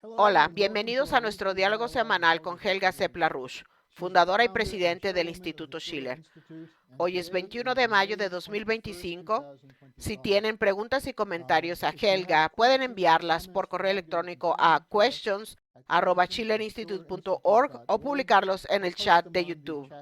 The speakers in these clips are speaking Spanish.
Hola, bienvenidos a nuestro diálogo semanal con Helga Sepp-LaRouche, fundadora y presidente del Instituto Schiller. Hoy es 21 de mayo de 2025. Si tienen preguntas y comentarios a Helga, pueden enviarlas por correo electrónico a questions@schillerinstitute.org o publicarlos en el chat de YouTube.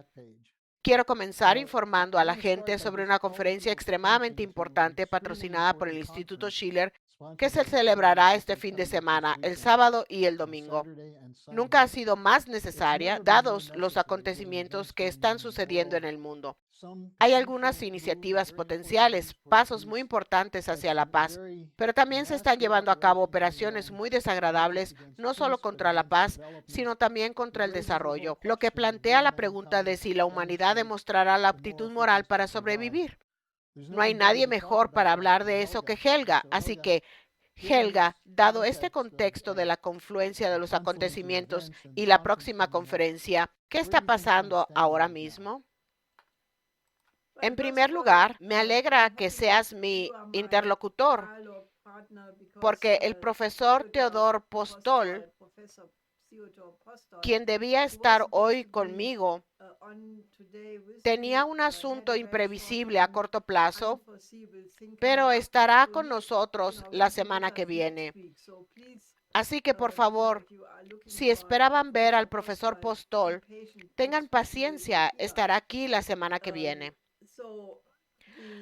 Quiero comenzar informando a la gente sobre una conferencia extremadamente importante patrocinada por el Instituto Schiller que se celebrará este fin de semana, el sábado y el domingo. Nunca ha sido más necesaria, dados los acontecimientos que están sucediendo en el mundo. Hay algunas iniciativas potenciales, pasos muy importantes hacia la paz, pero también se están llevando a cabo operaciones muy desagradables, no solo contra la paz, sino también contra el desarrollo, lo que plantea la pregunta de si la humanidad demostrará la aptitud moral para sobrevivir. No hay nadie mejor para hablar de eso que Helga, así que Helga, dado este contexto de la confluencia de los acontecimientos y la próxima conferencia, ¿qué está pasando ahora mismo? En primer lugar, me alegra que seas mi interlocutor, porque el profesor Theodor Postol, quien debía estar hoy conmigo, tenía un asunto imprevisible a corto plazo, pero estará con nosotros la semana que viene. Así que, por favor, si esperaban ver al profesor Postol, tengan paciencia, estará aquí la semana que viene.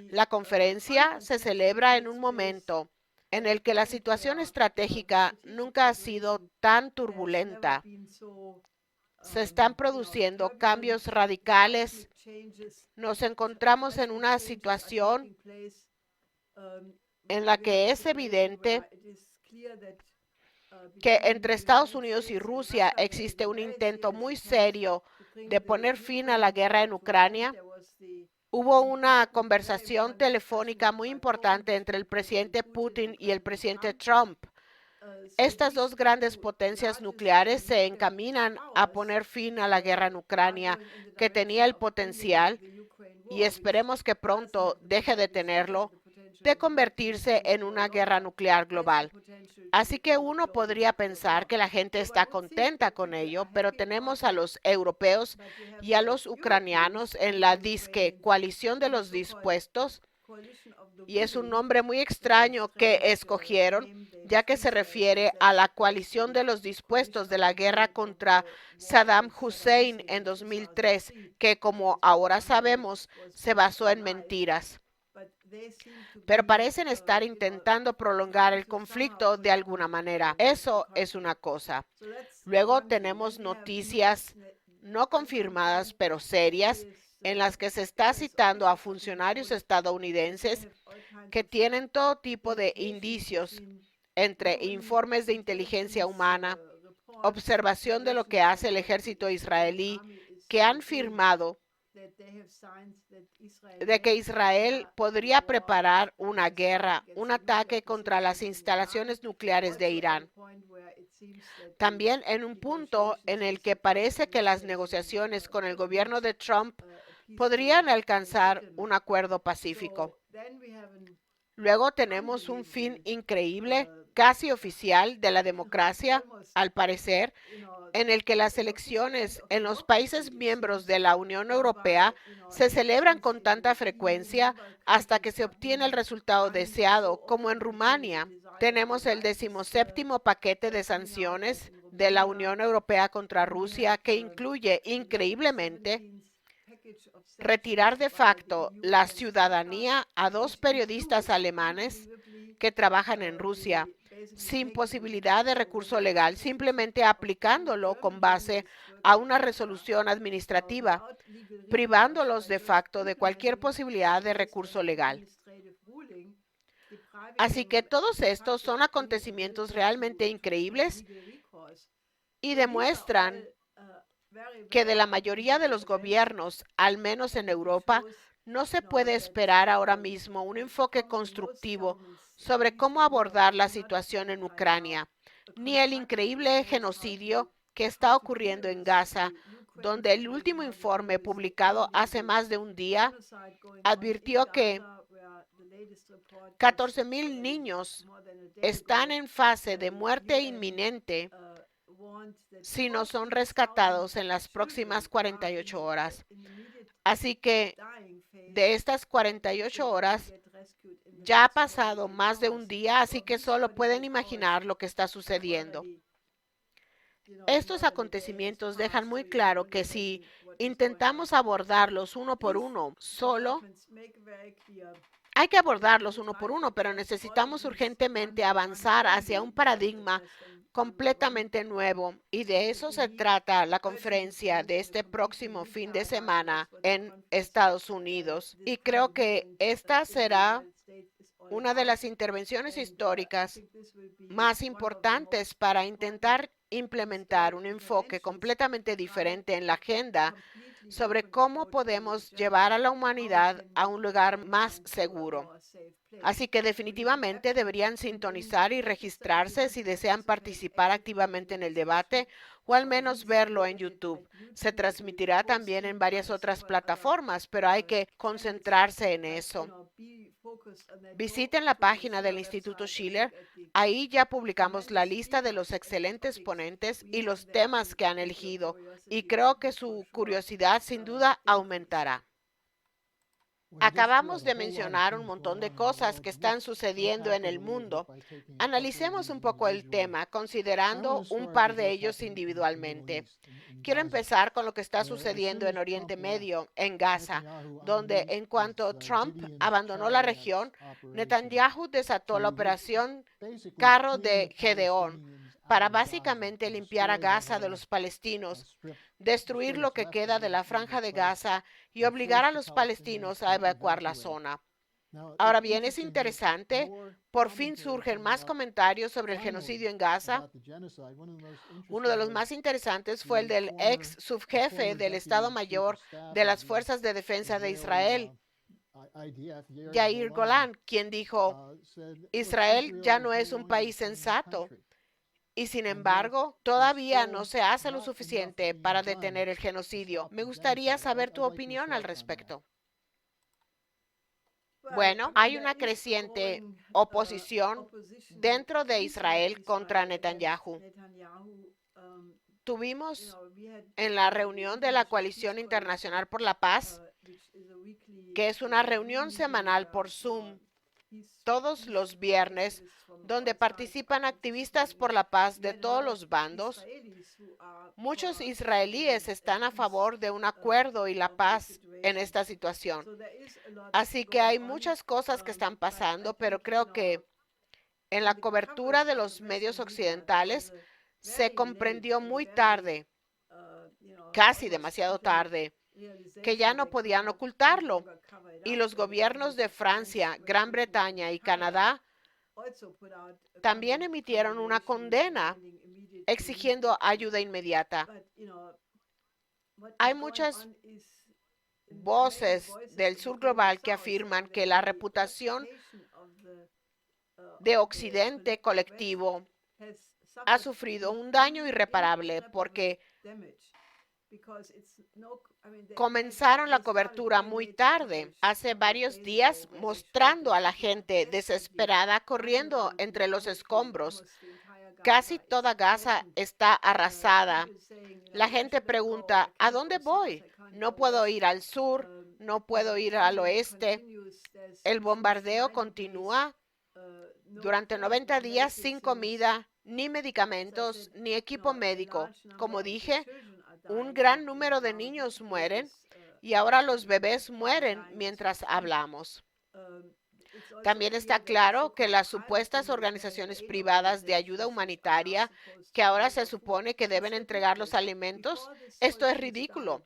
La conferencia se celebra en un momento en el que la situación estratégica nunca ha sido tan turbulenta. Se están produciendo cambios radicales. Nos encontramos en una situación en la que es evidente que entre Estados Unidos y Rusia existe un intento muy serio de poner fin a la guerra en Ucrania. Hubo una conversación telefónica muy importante entre el presidente Putin y el presidente Trump. Estas dos grandes potencias nucleares se encaminan a poner fin a la guerra en Ucrania, que tenía el potencial, y esperemos que pronto deje de tenerlo, de convertirse en una guerra nuclear global. Así que uno podría pensar que la gente está contenta con ello, pero tenemos a los europeos y a los ucranianos en la disque coalición de los dispuestos, y es un nombre muy extraño que escogieron, ya que se refiere a la coalición de los dispuestos de la guerra contra Saddam Hussein en 2003, que como ahora sabemos, se basó en mentiras. Pero parecen estar intentando prolongar el conflicto de alguna manera. Eso es una cosa. Luego tenemos noticias no confirmadas, pero serias, en las que se está citando a funcionarios estadounidenses que tienen todo tipo de indicios, entre informes de inteligencia humana, observación de lo que hace el ejército israelí, que han firmado de que Israel podría preparar una guerra, un ataque contra las instalaciones nucleares de Irán. También en un punto en el que parece que las negociaciones con el gobierno de Trump podrían alcanzar un acuerdo pacífico. Luego tenemos un fin increíble, casi oficial, de la democracia, al parecer, en el que las elecciones en los países miembros de la Unión Europea se celebran con tanta frecuencia hasta que se obtiene el resultado deseado, como en Rumania. Tenemos el 17º paquete de sanciones de la Unión Europea contra Rusia, que incluye, increíblemente, retirar de facto la ciudadanía a dos periodistas alemanes que trabajan en Rusia, sin posibilidad de recurso legal, simplemente aplicándolo con base a una resolución administrativa, privándolos de facto de cualquier posibilidad de recurso legal. Así que todos estos son acontecimientos realmente increíbles y demuestran que de la mayoría de los gobiernos, al menos en Europa, no se puede esperar ahora mismo un enfoque constructivo sobre cómo abordar la situación en Ucrania, ni el increíble genocidio que está ocurriendo en Gaza, donde el último informe publicado hace más de un día advirtió que 14,000 niños están en fase de muerte inminente si no son rescatados en las próximas 48 horas. Así que de estas 48 horas ya ha pasado más de un día, así que solo pueden imaginar lo que está sucediendo. Estos acontecimientos dejan muy claro que si intentamos abordarlos uno por uno, hay que abordarlos uno por uno, pero necesitamos urgentemente avanzar hacia un paradigma completamente nuevo, y de eso se trata la conferencia de este próximo fin de semana en Estados Unidos. Y creo que esta será una de las intervenciones históricas más importantes para intentar implementar un enfoque completamente diferente en la agenda sobre cómo podemos llevar a la humanidad a un lugar más seguro. Así que definitivamente deberían sintonizar y registrarse si desean participar activamente en el debate, o al menos verlo en YouTube. Se transmitirá también en varias otras plataformas, pero hay que concentrarse en eso. Visiten la página del Instituto Schiller. Ahí ya publicamos la lista de los excelentes ponentes y los temas que han elegido, y creo que su curiosidad sin duda aumentará. Acabamos de mencionar un montón de cosas que están sucediendo en el mundo. Analicemos un poco el tema, considerando un par de ellos individualmente. Quiero empezar con lo que está sucediendo en Oriente Medio, en Gaza, donde en cuanto Trump abandonó la región, Netanyahu desató la operación Carro de Gedeón para básicamente limpiar a Gaza de los palestinos, destruir lo que queda de la franja de Gaza y obligar a los palestinos a evacuar la zona. Ahora bien, es interesante, por fin surgen más comentarios sobre el genocidio en Gaza. Uno de los más interesantes fue el del ex subjefe del Estado Mayor de las Fuerzas de Defensa de Israel, Yair Golan, quien dijo: Israel ya no es un país sensato. Y sin embargo, todavía no se hace lo suficiente para detener el genocidio. Me gustaría saber tu opinión al respecto. Bueno, hay una creciente oposición dentro de Israel contra Netanyahu. Tuvimos en la reunión de la Coalición Internacional por la Paz, que es una reunión semanal por Zoom, todos los viernes, donde participan activistas por la paz de todos los bandos. Muchos israelíes están a favor de un acuerdo y la paz en esta situación. Así que hay muchas cosas que están pasando, pero creo que en la cobertura de los medios occidentales se comprendió muy tarde, casi demasiado tarde, que ya no podían ocultarlo. Y los gobiernos de Francia, Gran Bretaña y Canadá también emitieron una condena exigiendo ayuda inmediata. Hay muchas voces del sur global que afirman que la reputación de Occidente colectivo ha sufrido un daño irreparable porque comenzaron la cobertura muy tarde, hace varios días, mostrando a la gente desesperada corriendo entre los escombros. Casi toda Gaza está arrasada. La gente pregunta: ¿a dónde voy? No puedo ir al sur, no puedo ir al oeste. El bombardeo continúa durante 90 días sin comida, ni medicamentos, ni equipo médico. Como dije, un gran número de niños mueren y ahora los bebés mueren mientras hablamos. También está claro que las supuestas organizaciones privadas de ayuda humanitaria, que ahora se supone que deben entregar los alimentos, esto es ridículo.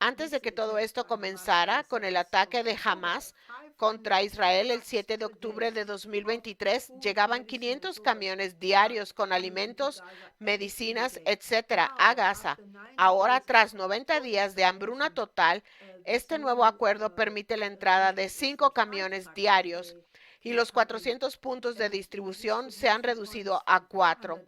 Antes de que todo esto comenzara con el ataque de Hamas contra Israel el 7 de octubre de 2023, llegaban 500 camiones diarios con alimentos, medicinas, etcétera, a Gaza. Ahora, tras 90 días de hambruna total, este nuevo acuerdo permite la entrada de 5 camiones diarios y los 400 puntos de distribución se han reducido a 4.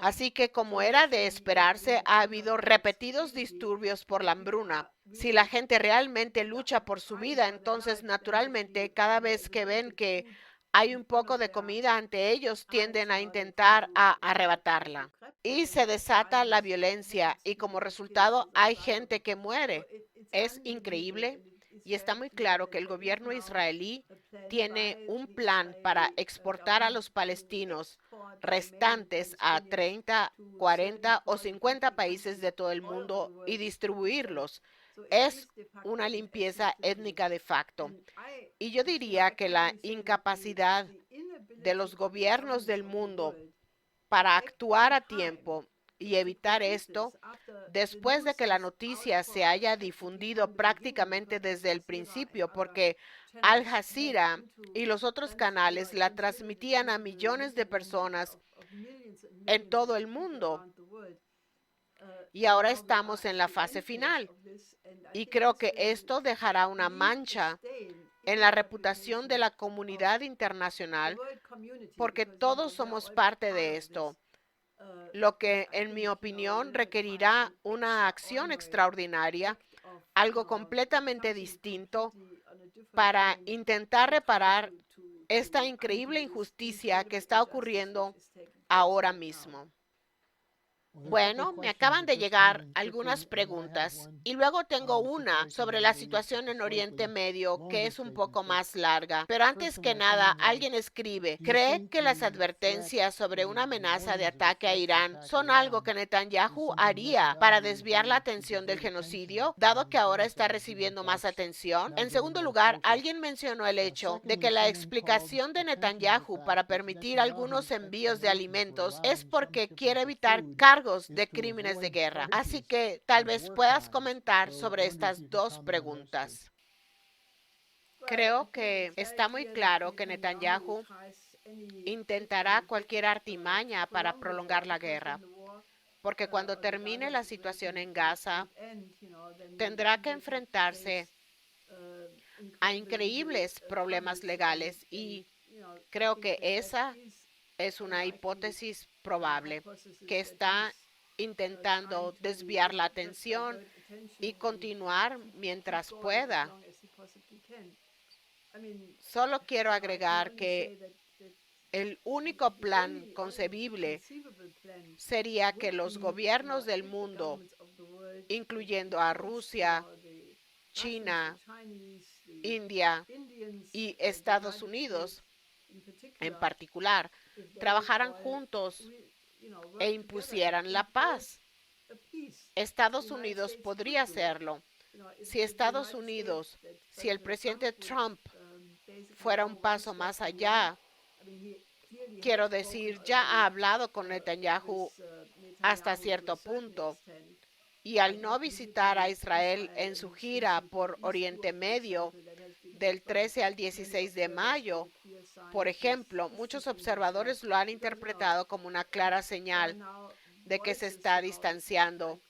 Así que, como era de esperarse, ha habido repetidos disturbios por la hambruna. Si la gente realmente lucha por su vida, entonces naturalmente cada vez que ven que hay un poco de comida ante ellos, tienden a intentar arrebatarla. Y se desata la violencia y como resultado hay gente que muere. Es increíble y está muy claro que el gobierno israelí tiene un plan para exportar a los palestinos restantes a 30, 40 o 50 países de todo el mundo y distribuirlos. Es una limpieza étnica de facto. Y yo diría que la incapacidad de los gobiernos del mundo para actuar a tiempo y evitar esto, después de que la noticia se haya difundido prácticamente desde el principio, porque Al Jazeera y los otros canales la transmitían a millones de personas en todo el mundo. Y ahora estamos en la fase final. Y creo que esto dejará una mancha en la reputación de la comunidad internacional, porque todos somos parte de esto, lo que, en mi opinión, requerirá una acción extraordinaria, algo completamente distinto para intentar reparar esta increíble injusticia que está ocurriendo ahora mismo. Bueno, me acaban de llegar algunas preguntas y luego tengo una sobre la situación en Oriente Medio que es un poco más larga. Pero antes que nada, alguien escribe, ¿cree que las advertencias sobre una amenaza de ataque a Irán son algo que Netanyahu haría para desviar la atención del genocidio, dado que ahora está recibiendo más atención? En segundo lugar, alguien mencionó el hecho de que la explicación de Netanyahu para permitir algunos envíos de alimentos es porque quiere evitar cargos de crímenes de guerra. Así que tal vez puedas comentar sobre estas dos preguntas. Creo que está muy claro que Netanyahu intentará cualquier artimaña para prolongar la guerra, porque cuando termine la situación en Gaza, tendrá que enfrentarse a increíbles problemas legales y creo que esa es una hipótesis probable, que está intentando desviar la atención y continuar mientras pueda. Solo quiero agregar que el único plan concebible sería que los gobiernos del mundo, incluyendo a Rusia, China, India y Estados Unidos en particular, trabajaran juntos e impusieran la paz. Estados Unidos podría hacerlo. Si Estados Unidos, si el presidente Trump fuera un paso más allá, quiero decir, ya ha hablado con Netanyahu hasta cierto punto. Y al no visitar a Israel en su gira por Oriente Medio del 13 al 16 de mayo, por ejemplo, muchos observadores lo han interpretado como una clara señal de que se está distanciando,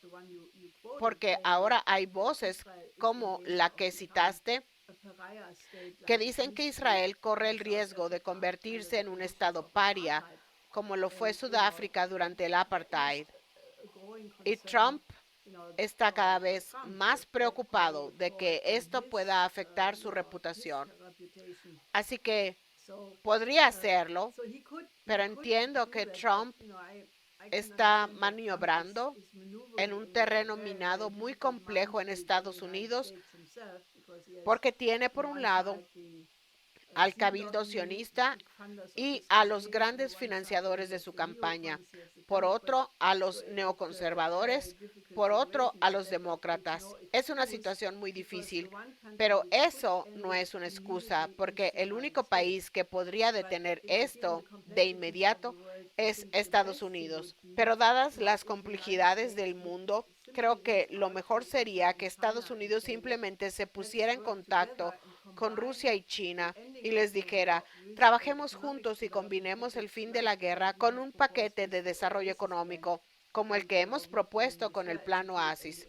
porque ahora hay voces como la que citaste que dicen que Israel corre el riesgo de convertirse en un estado paria, como lo fue Sudáfrica durante el apartheid. Y Trump está cada vez más preocupado de que esto pueda afectar su reputación. Así que podría hacerlo, pero entiendo que Trump está maniobrando en un terreno minado muy complejo en Estados Unidos, porque tiene por un lado al cabildo sionista y a los grandes financiadores de su campaña, por otro a los neoconservadores, por otro a los demócratas. Es una situación muy difícil, pero eso no es una excusa, porque el único país que podría detener esto de inmediato es Estados Unidos. Pero dadas las complejidades del mundo, creo que lo mejor sería que Estados Unidos simplemente se pusiera en contacto con Rusia y China y les dijera, trabajemos juntos y combinemos el fin de la guerra con un paquete de desarrollo económico, como el que hemos propuesto con el Plan Oasis.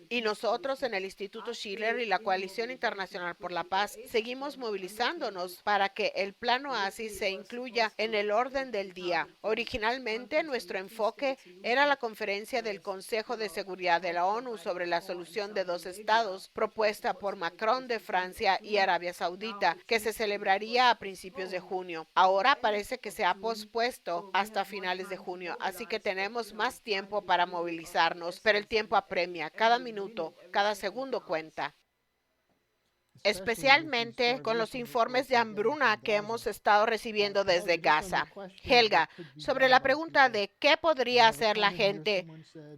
Y nosotros en el Instituto Schiller y la Coalición Internacional por la Paz seguimos movilizándonos para que el Plan Oasis se incluya en el orden del día. Originalmente, nuestro enfoque era la conferencia del Consejo de Seguridad de la ONU sobre la solución de dos estados propuesta por Macron de Francia y Arabia Saudita, que se celebraría a principios de junio. Ahora parece que se ha pospuesto hasta finales de junio, así que tenemos más tiempo para movilizarnos, pero el tiempo apremia. Cada minuto, cada segundo cuenta. Especialmente con los informes de hambruna que hemos estado recibiendo desde Gaza. Helga, sobre la pregunta de qué podría hacer la gente,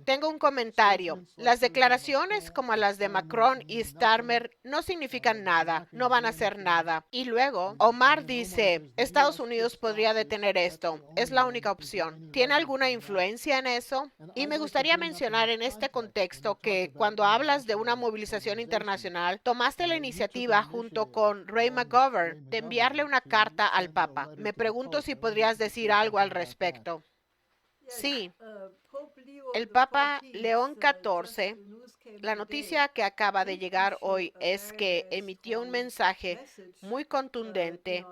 tengo un comentario. Las declaraciones como las de Macron y Starmer no significan nada, no van a hacer nada. Y luego, Omar dice, Estados Unidos podría detener esto, es la única opción. ¿Tiene alguna influencia en eso? Y me gustaría mencionar en este contexto que cuando hablas de una movilización internacional, tomaste la iniciativa junto con Ray McGovern de enviarle una carta al Papa. Me pregunto si podrías decir algo al respecto. Sí, el Papa León XIV, la noticia que acaba de llegar hoy es que emitió un mensaje muy contundente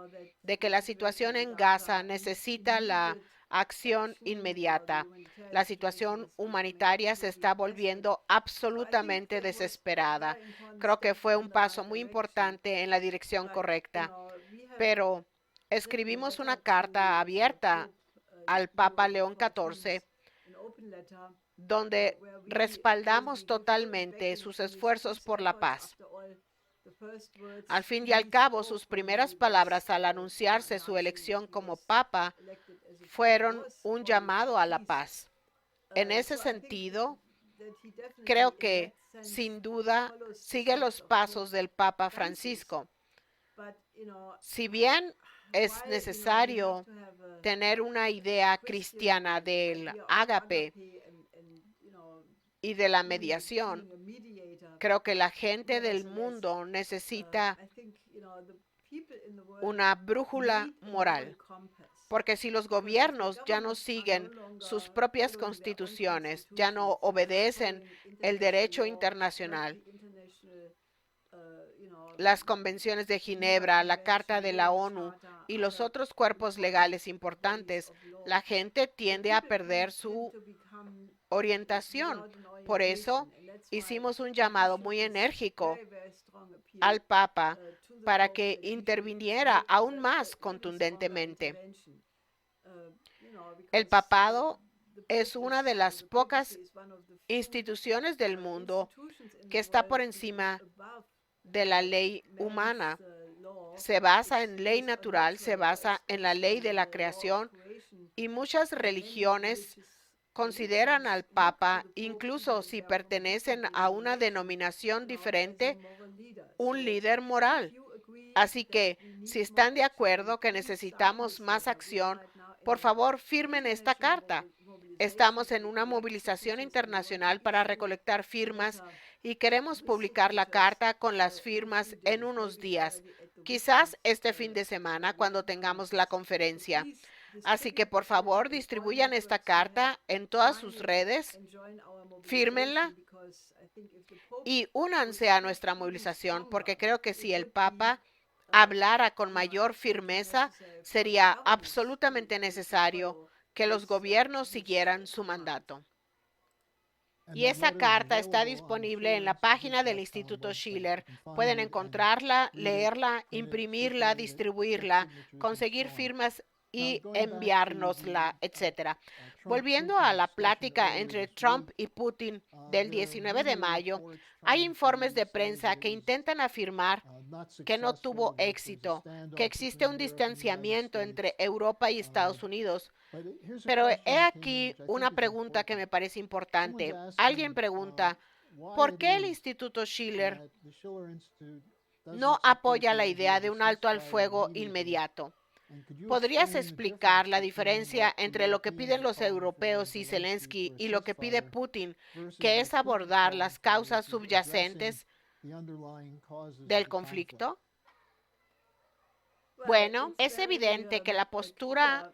de que la situación en Gaza necesita la acción inmediata. La situación humanitaria se está volviendo absolutamente desesperada. Creo que fue un paso muy importante en la dirección correcta, pero escribimos una carta abierta al Papa León XIV donde respaldamos totalmente sus esfuerzos por la paz. Al fin y al cabo, sus primeras palabras al anunciarse su elección como papa fueron un llamado a la paz. En ese sentido, creo que, sin duda, sigue los pasos del Papa Francisco. Si bien es necesario tener una idea cristiana del ágape y de la mediación, creo que la gente del mundo necesita una brújula moral, porque si los gobiernos ya no siguen sus propias constituciones, ya no obedecen el derecho internacional, las convenciones de Ginebra, la Carta de la ONU y los otros cuerpos legales importantes, la gente tiende a perder su orientación. Por eso hicimos un llamado muy enérgico al Papa para que interviniera aún más contundentemente. El papado es una de las pocas instituciones del mundo que está por encima de la ley humana. Se basa en ley natural, se basa en la ley de la creación y muchas religiones consideran al Papa, incluso si pertenecen a una denominación diferente, un líder moral. Así que, si están de acuerdo que necesitamos más acción, por favor, firmen esta carta. Estamos en una movilización internacional para recolectar firmas y queremos publicar la carta con las firmas en unos días, quizás este fin de semana cuando tengamos la conferencia. Así que por favor distribuyan esta carta en todas sus redes, fírmenla y únanse a nuestra movilización, porque creo que si el Papa hablara con mayor firmeza, sería absolutamente necesario que los gobiernos siguieran su mandato. Y esa carta está disponible en la página del Instituto Schiller. Pueden encontrarla, leerla, imprimirla, distribuirla, conseguir firmas y enviárnosla, etcétera. Volviendo a la plática entre Trump y Putin del 19 de mayo, hay informes de prensa que intentan afirmar que no tuvo éxito, que existe un distanciamiento entre Europa y Estados Unidos. Pero he aquí una pregunta que me parece importante. Alguien pregunta, ¿por qué el Instituto Schiller no apoya la idea de un alto al fuego inmediato? ¿Podrías explicar la diferencia entre lo que piden los europeos y Zelensky y lo que pide Putin, que es abordar las causas subyacentes del conflicto? Bueno, es evidente que la postura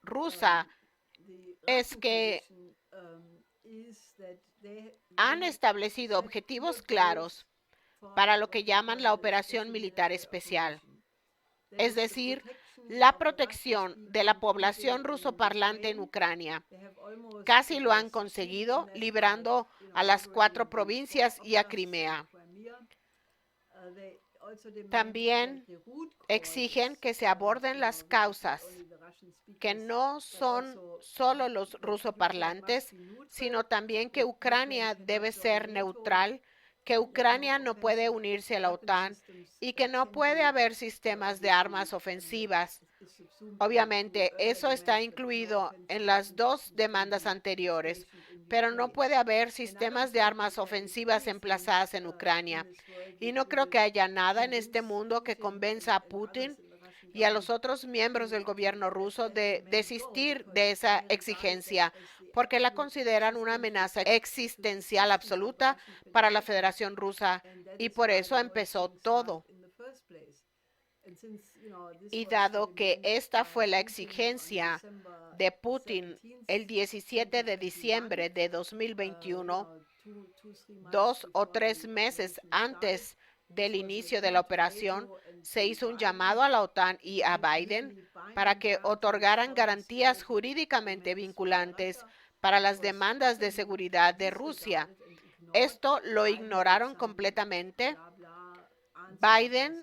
rusa es que han establecido objetivos claros para lo que llaman la operación militar especial, es decir, la protección de la población rusoparlante en Ucrania. Casi lo han conseguido, liberando a las 4 provincias y a Crimea. También exigen que se aborden las causas, que no son solo los rusoparlantes, sino también que Ucrania debe ser neutral, que Ucrania no puede unirse a la OTAN y que no puede haber sistemas de armas ofensivas. Obviamente, eso está incluido en las 2 demandas anteriores, pero no puede haber sistemas de armas ofensivas emplazadas en Ucrania. Y no creo que haya nada en este mundo que convenza a Putin y a los otros miembros del gobierno ruso de desistir de esa exigencia, porque la consideran una amenaza existencial absoluta para la Federación Rusa, y por eso empezó todo. Y dado que esta fue la exigencia de Putin el 17 de diciembre de 2021, 2 o 3 meses antes del inicio de la operación, se hizo un llamado a la OTAN y a Biden para que otorgaran garantías jurídicamente vinculantes para las demandas de seguridad de Rusia. Esto lo ignoraron completamente. Biden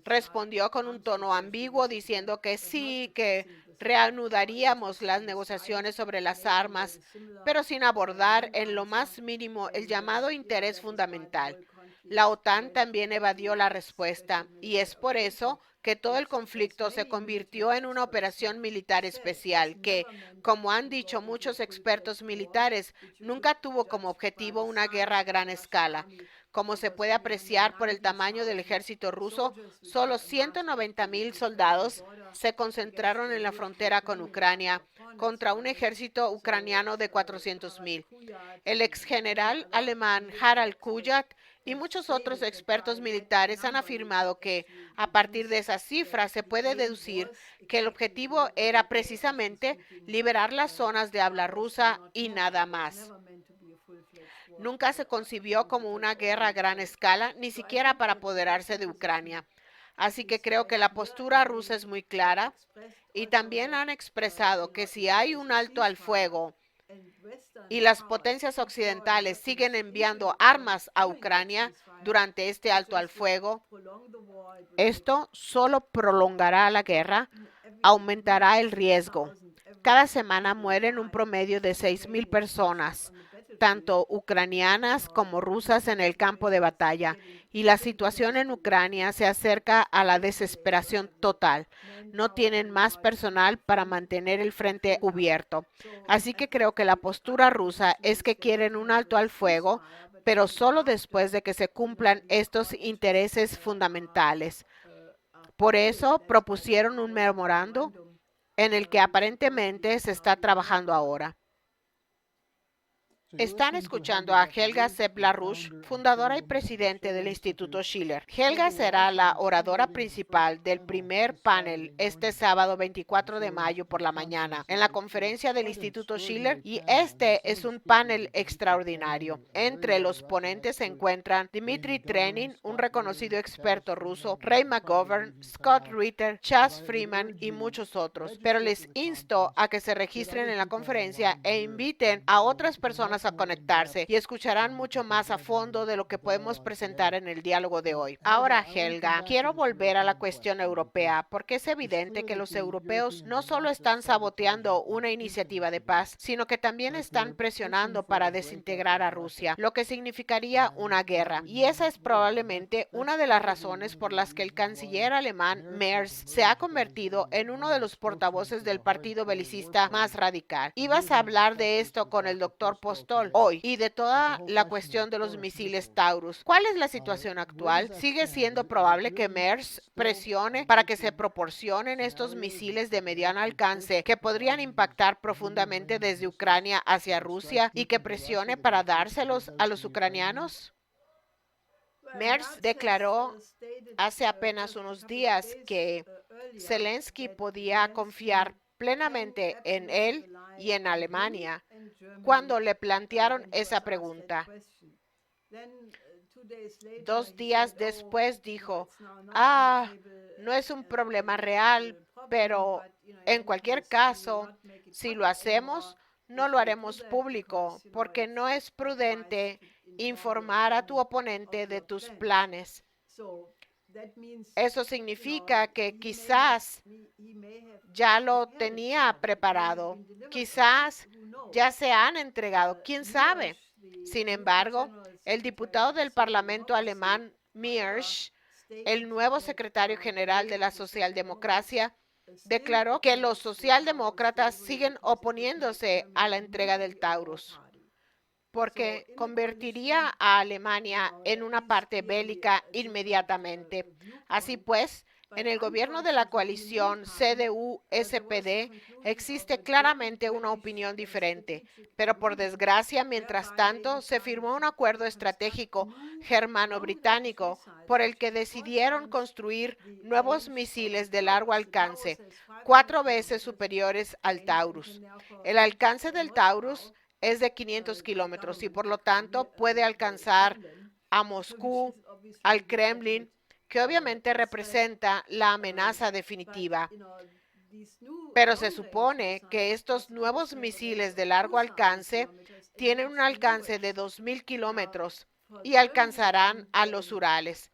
respondió con un tono ambiguo diciendo que sí, que reanudaríamos las negociaciones sobre las armas, pero sin abordar en lo más mínimo el llamado interés fundamental. La OTAN también evadió la respuesta y es por eso que todo el conflicto se convirtió en una operación militar especial que, como han dicho muchos expertos militares, nunca tuvo como objetivo una guerra a gran escala. Como se puede apreciar por el tamaño del ejército ruso, solo 190,000 soldados se concentraron en la frontera con Ucrania contra un ejército ucraniano de 400,000. El exgeneral alemán Harald Kujat y muchos otros expertos militares han afirmado que, a partir de esa cifra, se puede deducir que el objetivo era precisamente liberar las zonas de habla rusa y nada más. Nunca se concibió como una guerra a gran escala, ni siquiera para apoderarse de Ucrania. Así que creo que la postura rusa es muy clara y también han expresado que si hay un alto al fuego y las potencias occidentales siguen enviando armas a Ucrania durante este alto al fuego, esto solo prolongará la guerra, aumentará el riesgo. Cada semana mueren un promedio de 6,000 personas, tanto ucranianas como rusas en el campo de batalla, y la situación en Ucrania se acerca a la desesperación total. No tienen más personal para mantener el frente cubierto. Así que creo que la postura rusa es que quieren un alto al fuego, pero solo después de que se cumplan estos intereses fundamentales. Por eso propusieron un memorando en el que aparentemente se está trabajando ahora. Están escuchando a Helga Sepp-LaRouche, fundadora y presidente del Instituto Schiller. Helga será la oradora principal del primer panel este sábado 24 de mayo por la mañana en la conferencia del Instituto Schiller, y este es un panel extraordinario. Entre los ponentes se encuentran Dmitry Trenin, un reconocido experto ruso, Ray McGovern, Scott Ritter, Chas Freeman y muchos otros. Pero les insto a que se registren en la conferencia e inviten a otras personas a conectarse y escucharán mucho más a fondo de lo que podemos presentar en el diálogo de hoy. Ahora, Helga, quiero volver a la cuestión europea porque es evidente que los europeos no solo están saboteando una iniciativa de paz, sino que también están presionando para desintegrar a Rusia, lo que significaría una guerra. Y esa es probablemente una de las razones por las que el canciller alemán Merz se ha convertido en uno de los portavoces del partido belicista más radical. Ibas a hablar de esto con el doctor Postol hoy y de toda la cuestión de los misiles Taurus. ¿Cuál es la situación actual? ¿Sigue siendo probable que Merz presione para que se proporcionen estos misiles de mediano alcance que podrían impactar profundamente desde Ucrania hacia Rusia y que presione para dárselos a los ucranianos? Merz declaró hace apenas unos días que Zelensky podía confiar plenamente en él y en Alemania cuando le plantearon esa pregunta. 2 días después dijo, no es un problema real, pero en cualquier caso, si lo hacemos, no lo haremos público porque no es prudente informar a tu oponente de tus planes. Eso significa que quizás ya lo tenía preparado, quizás ya se han entregado, quién sabe. Sin embargo, el diputado del Parlamento alemán, Miersch, el nuevo secretario general de la socialdemocracia, declaró que los socialdemócratas siguen oponiéndose a la entrega del Taurus, porque convertiría a Alemania en una parte bélica inmediatamente. Así pues, en el gobierno de la coalición CDU-SPD existe claramente una opinión diferente, pero por desgracia, mientras tanto, se firmó un acuerdo estratégico germano-británico por el que decidieron construir nuevos misiles de largo alcance, 4 veces superiores al Taurus. El alcance del Taurus es de 500 kilómetros y por lo tanto puede alcanzar a Moscú, al Kremlin, que obviamente representa la amenaza definitiva. Pero se supone que estos nuevos misiles de largo alcance tienen un alcance de 2.000 kilómetros y alcanzarán a los Urales.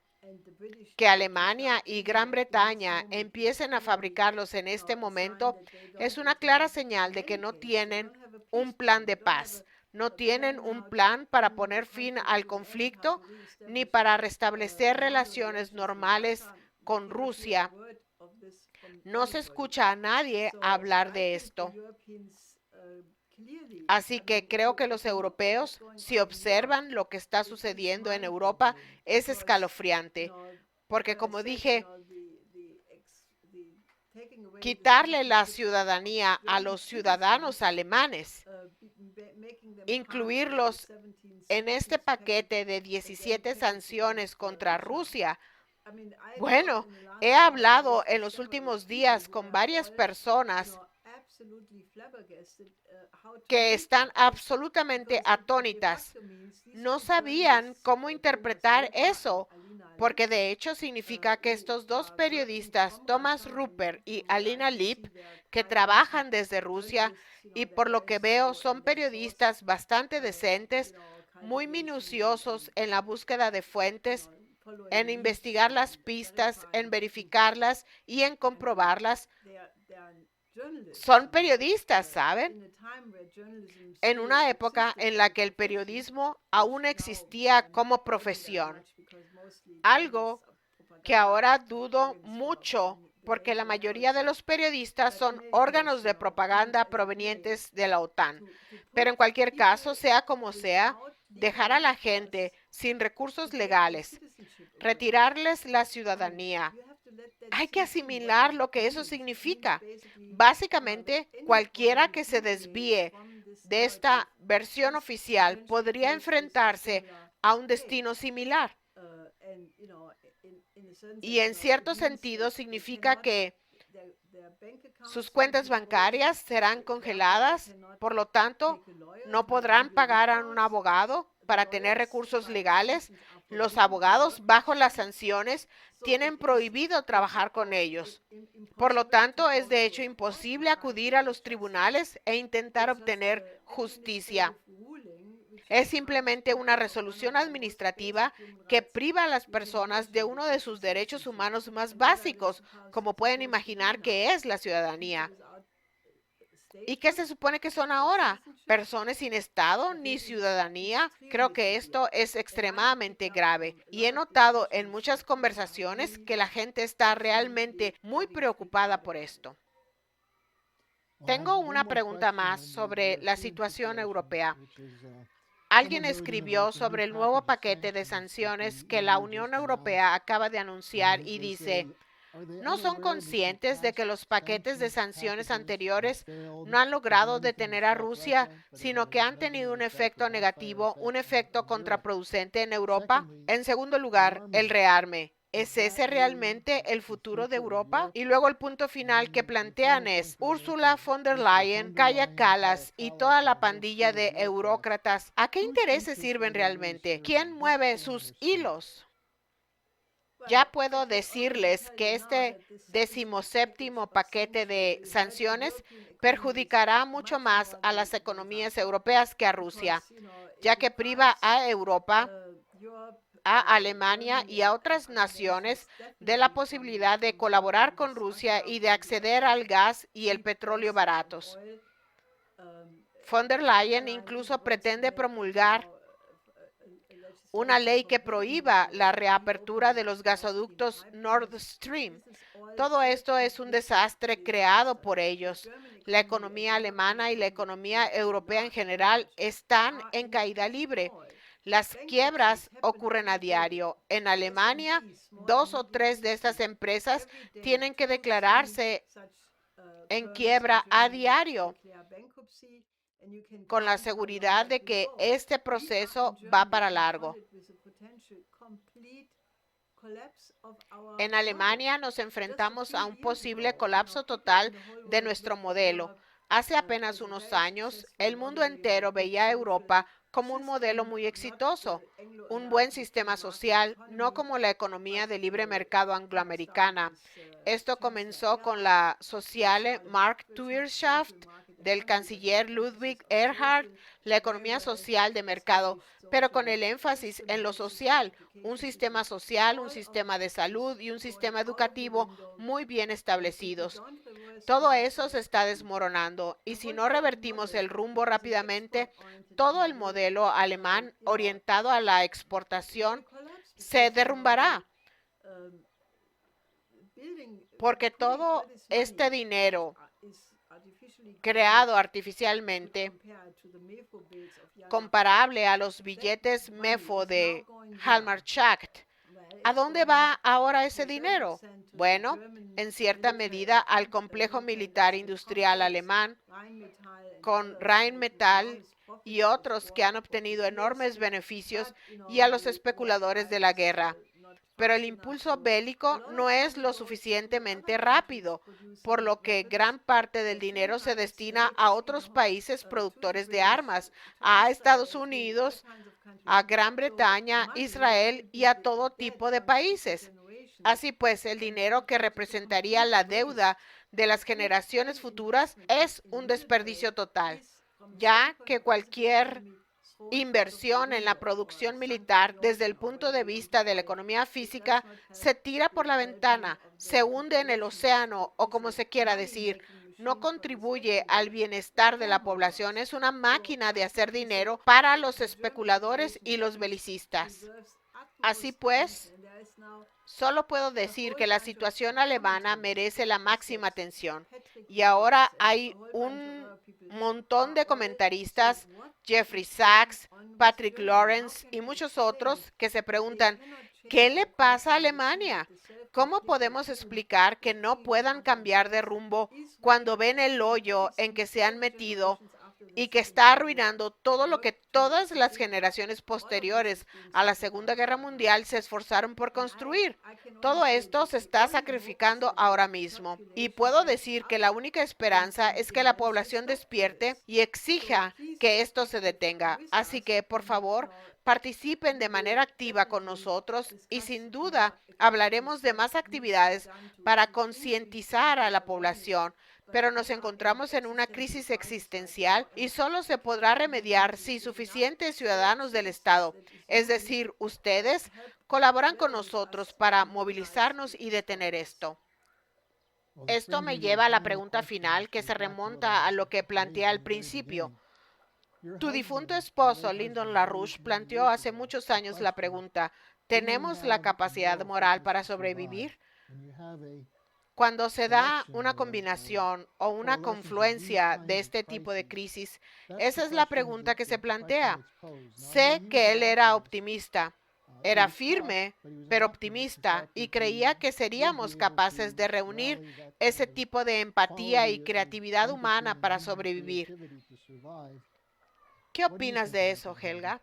Que Alemania y Gran Bretaña empiecen a fabricarlos en este momento es una clara señal de que no tienen un plan de paz, no tienen un plan para poner fin al conflicto ni para restablecer relaciones normales con Rusia. No se escucha a nadie hablar de esto. Así que creo que los europeos, si observan lo que está sucediendo en Europa, es escalofriante. Porque como dije, quitarle la ciudadanía a los ciudadanos alemanes, incluirlos en este paquete de 17 sanciones contra Rusia. Bueno, he hablado en los últimos días con varias personas que están absolutamente atónitas. No sabían cómo interpretar eso, porque de hecho significa que estos dos periodistas, Thomas Rupert y Alina Lip, que trabajan desde Rusia y por lo que veo son periodistas bastante decentes, muy minuciosos en la búsqueda de fuentes, en investigar las pistas, en verificarlas y en comprobarlas. Son periodistas, ¿saben? En una época en la que el periodismo aún existía como profesión. Algo que ahora dudo mucho porque la mayoría de los periodistas son órganos de propaganda provenientes de la OTAN. Pero en cualquier caso, sea como sea, dejar a la gente sin recursos legales, retirarles la ciudadanía, hay que asimilar lo que eso significa. Básicamente, cualquiera que se desvíe de esta versión oficial podría enfrentarse a un destino similar. Y en cierto sentido significa que sus cuentas bancarias serán congeladas, por lo tanto, no podrán pagar a un abogado para tener recursos legales. Los abogados, bajo las sanciones, tienen prohibido trabajar con ellos. Por lo tanto, es de hecho imposible acudir a los tribunales e intentar obtener justicia. Es simplemente una resolución administrativa que priva a las personas de uno de sus derechos humanos más básicos, como pueden imaginar que es la ciudadanía. ¿Y qué se supone que son ahora? ¿Personas sin Estado ni ciudadanía? Creo que esto es extremadamente grave y he notado en muchas conversaciones que la gente está realmente muy preocupada por esto. Tengo una pregunta más sobre la situación europea. Alguien escribió sobre el nuevo paquete de sanciones que la Unión Europea acaba de anunciar y dice: ¿no son conscientes de que los paquetes de sanciones anteriores no han logrado detener a Rusia, sino que han tenido un efecto negativo, un efecto contraproducente en Europa? En segundo lugar, el rearme. ¿Es ese realmente el futuro de Europa? Y luego el punto final que plantean es Ursula von der Leyen, Kaja Kallas y toda la pandilla de eurócratas. ¿A qué intereses sirven realmente? ¿Quién mueve sus hilos? Ya puedo decirles que este 17º paquete de sanciones perjudicará mucho más a las economías europeas que a Rusia, ya que priva a Europa, a Alemania y a otras naciones de la posibilidad de colaborar con Rusia y de acceder al gas y el petróleo baratos. Von der Leyen incluso pretende promulgar una ley que prohíba la reapertura de los gasoductos Nord Stream. Todo esto es un desastre creado por ellos. La economía alemana y la economía europea en general están en caída libre. Las quiebras ocurren a diario. En Alemania, 2 o 3 de estas empresas tienen que declararse en quiebra a diario, con la seguridad de que este proceso va para largo. En Alemania nos enfrentamos a un posible colapso total de nuestro modelo. Hace apenas unos años, el mundo entero veía a Europa como un modelo muy exitoso, un buen sistema social, no como la economía de libre mercado angloamericana. Esto comenzó con la Soziale Marktwirtschaft del canciller Ludwig Erhard, la economía social de mercado, pero con el énfasis en lo social, un sistema social, un sistema de salud y un sistema educativo muy bien establecidos. Todo eso se está desmoronando y si no revertimos el rumbo rápidamente, todo el modelo alemán orientado a la exportación se derrumbará, porque todo este dinero creado artificialmente, comparable a los billetes MEFO de Hallmark-Schacht, ¿a dónde va ahora ese dinero? Bueno, en cierta medida al complejo militar industrial alemán, con Rheinmetall y otros que han obtenido enormes beneficios, y a los especuladores de la guerra. Pero el impulso bélico no es lo suficientemente rápido, por lo que gran parte del dinero se destina a otros países productores de armas, a Estados Unidos, a Gran Bretaña, Israel y a todo tipo de países. Así pues, el dinero que representaría la deuda de las generaciones futuras es un desperdicio total, ya que cualquier inversión en la producción militar desde el punto de vista de la economía física se tira por la ventana, se hunde en el océano o como se quiera decir, no contribuye al bienestar de la población, es una máquina de hacer dinero para los especuladores y los belicistas. Así pues, solo puedo decir que la situación alemana merece la máxima atención. Y ahora hay un montón de comentaristas, Jeffrey Sachs, Patrick Lawrence y muchos otros, que se preguntan, ¿qué le pasa a Alemania? ¿Cómo podemos explicar que no puedan cambiar de rumbo cuando ven el hoyo en que se han metido y que está arruinando todo lo que todas las generaciones posteriores a la Segunda Guerra Mundial se esforzaron por construir? Todo esto se está sacrificando ahora mismo. Y puedo decir que la única esperanza es que la población despierte y exija que esto se detenga. Así que, por favor, participen de manera activa con nosotros y sin duda hablaremos de más actividades para concientizar a la población. Pero nos encontramos en una crisis existencial y solo se podrá remediar si suficientes ciudadanos del Estado, es decir, ustedes, colaboran con nosotros para movilizarnos y detener esto. Esto me lleva a la pregunta final que se remonta a lo que planteé al principio. Tu difunto esposo, Lyndon LaRouche, planteó hace muchos años la pregunta, ¿tenemos la capacidad moral para sobrevivir? Cuando se da una combinación o una confluencia de este tipo de crisis, esa es la pregunta que se plantea. Sé que él era optimista, era firme, pero optimista, y creía que seríamos capaces de reunir ese tipo de empatía y creatividad humana para sobrevivir. ¿Qué opinas de eso, Helga?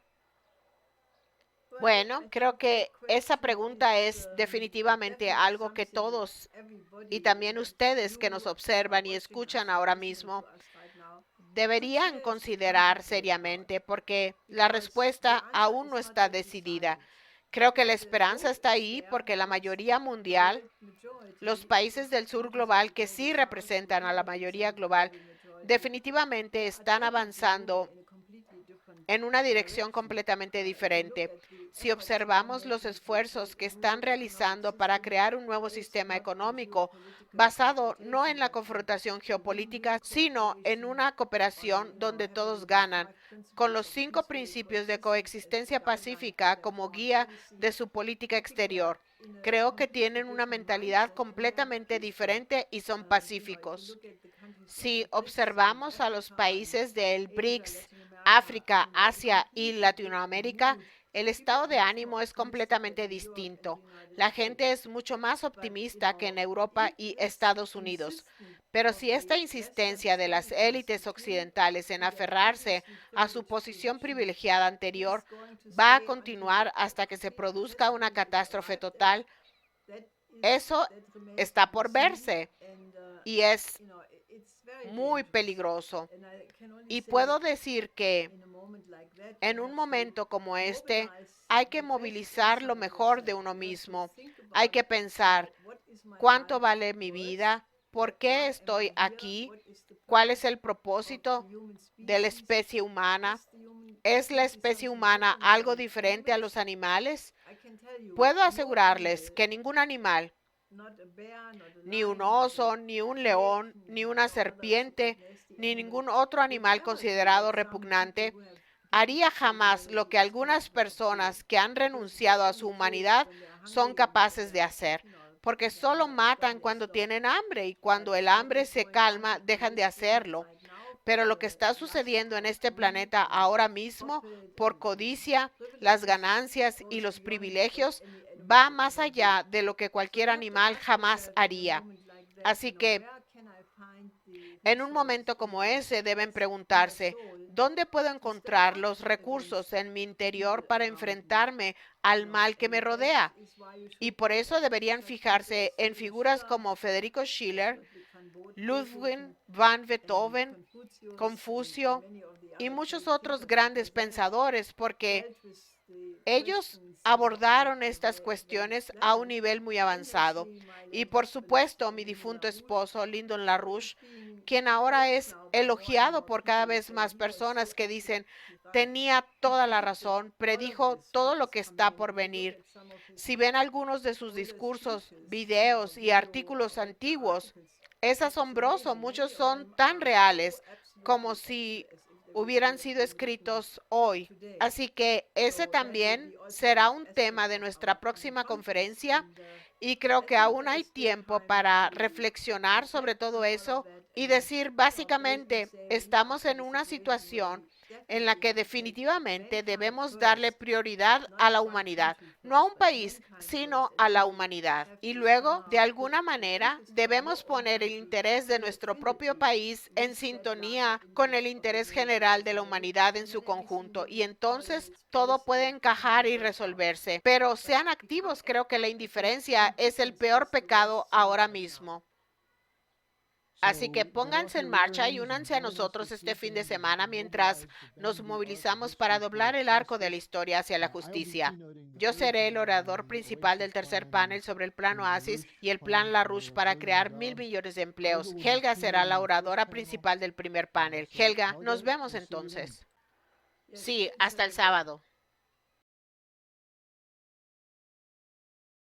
Bueno, creo que esa pregunta es definitivamente algo que todos y también ustedes que nos observan y escuchan ahora mismo deberían considerar seriamente porque la respuesta aún no está decidida. Creo que la esperanza está ahí porque la mayoría mundial, los países del sur global que sí representan a la mayoría global, definitivamente están avanzando en una dirección completamente diferente. Si observamos los esfuerzos que están realizando para crear un nuevo sistema económico basado no en la confrontación geopolítica, sino en una cooperación donde todos ganan, con los 5 principios de coexistencia pacífica como guía de su política exterior. Creo que tienen una mentalidad completamente diferente y son pacíficos. Si observamos a los países del BRICS, África, Asia y Latinoamérica, el estado de ánimo es completamente distinto. La gente es mucho más optimista que en Europa y Estados Unidos. Pero si esta insistencia de las élites occidentales en aferrarse a su posición privilegiada anterior va a continuar hasta que se produzca una catástrofe total, eso está por verse y es muy peligroso. Y puedo decir que en un momento como este hay que movilizar lo mejor de uno mismo. Hay que pensar, ¿cuánto vale mi vida? ¿Por qué estoy aquí? ¿Cuál es el propósito de la especie humana? ¿Es la especie humana algo diferente a los animales? Puedo asegurarles que ningún animal, ni un oso, ni un león, ni una serpiente, ni ningún otro animal considerado repugnante, haría jamás lo que algunas personas que han renunciado a su humanidad son capaces de hacer, porque solo matan cuando tienen hambre y cuando el hambre se calma dejan de hacerlo. Pero lo que está sucediendo en este planeta ahora mismo, por codicia, las ganancias y los privilegios, va más allá de lo que cualquier animal jamás haría. Así que en un momento como ese deben preguntarse, ¿dónde puedo encontrar los recursos en mi interior para enfrentarme al mal que me rodea? Y por eso deberían fijarse en figuras como Federico Schiller, Ludwig van Beethoven, Confucio y muchos otros grandes pensadores, porque ellos abordaron estas cuestiones a un nivel muy avanzado. Y por supuesto, mi difunto esposo, Lyndon LaRouche, quien ahora es elogiado por cada vez más personas que dicen, tenía toda la razón, predijo todo lo que está por venir. Si ven algunos de sus discursos, videos y artículos antiguos, es asombroso, muchos son tan reales como si hubieran sido escritos hoy. Así que ese también será un tema de nuestra próxima conferencia y creo que aún hay tiempo para reflexionar sobre todo eso y decir básicamente, estamos en una situación en la que definitivamente debemos darle prioridad a la humanidad, no a un país, sino a la humanidad. Y luego, de alguna manera, debemos poner el interés de nuestro propio país en sintonía con el interés general de la humanidad en su conjunto. Y entonces todo puede encajar y resolverse. Pero sean activos, creo que la indiferencia es el peor pecado ahora mismo. Así que pónganse en marcha y únanse a nosotros este fin de semana mientras nos movilizamos para doblar el arco de la historia hacia la justicia. Yo seré el orador principal del tercer panel sobre el Plan Oasis y el Plan LaRouche para crear 1.000 millones de empleos. Helga será la oradora principal del primer panel. Helga, nos vemos entonces. Sí, hasta el sábado.